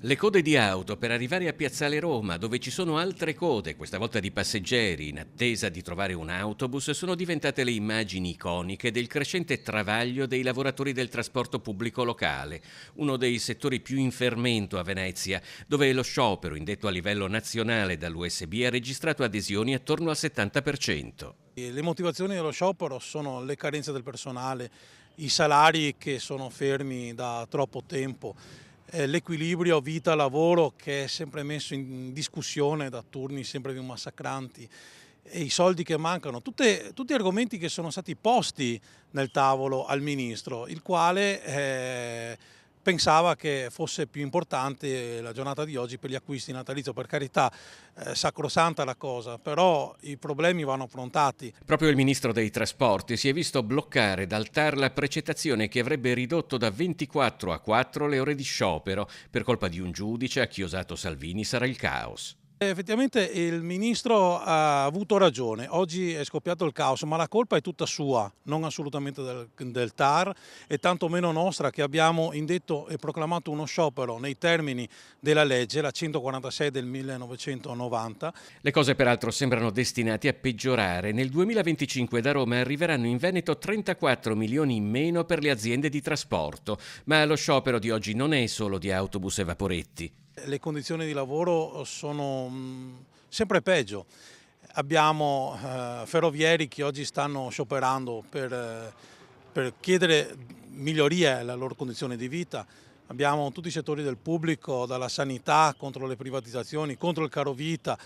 Le code di auto per arrivare a Piazzale Roma, dove ci sono altre code, questa volta di passeggeri, in attesa di trovare un autobus, sono diventate le immagini iconiche del crescente travaglio dei lavoratori del trasporto pubblico locale, uno dei settori più in fermento a Venezia, dove lo sciopero indetto a livello nazionale dall'USB ha registrato adesioni attorno al 70%. Le motivazioni dello sciopero sono le carenze del personale, i salari che sono fermi da troppo tempo, l'equilibrio vita-lavoro che è sempre messo in discussione da turni sempre più massacranti e i soldi che mancano, tutti argomenti che sono stati posti nel tavolo al ministro, il quale pensava che fosse più importante la giornata di oggi per gli acquisti natalizio. Per carità, sacrosanta la cosa, però i problemi vanno affrontati. Proprio il ministro dei trasporti si è visto bloccare dal TAR la precettazione che avrebbe ridotto da 24 a 4 le ore di sciopero. Per colpa di un giudice a chi osato Salvini sarà il caos. Effettivamente il ministro ha avuto ragione, oggi è scoppiato il caos, ma la colpa è tutta sua, non assolutamente del TAR e tantomeno nostra che abbiamo indetto e proclamato uno sciopero nei termini della legge, la 146 del 1990. Le cose peraltro sembrano destinate a peggiorare. Nel 2025 da Roma arriveranno in Veneto 34 milioni in meno per le aziende di trasporto, ma lo sciopero di oggi non è solo di autobus e vaporetti. Le condizioni di lavoro sono sempre peggio. Abbiamo ferrovieri che oggi stanno scioperando per chiedere migliorie alla loro condizione di vita. Abbiamo tutti i settori del pubblico, dalla sanità contro le privatizzazioni, contro il caro vita.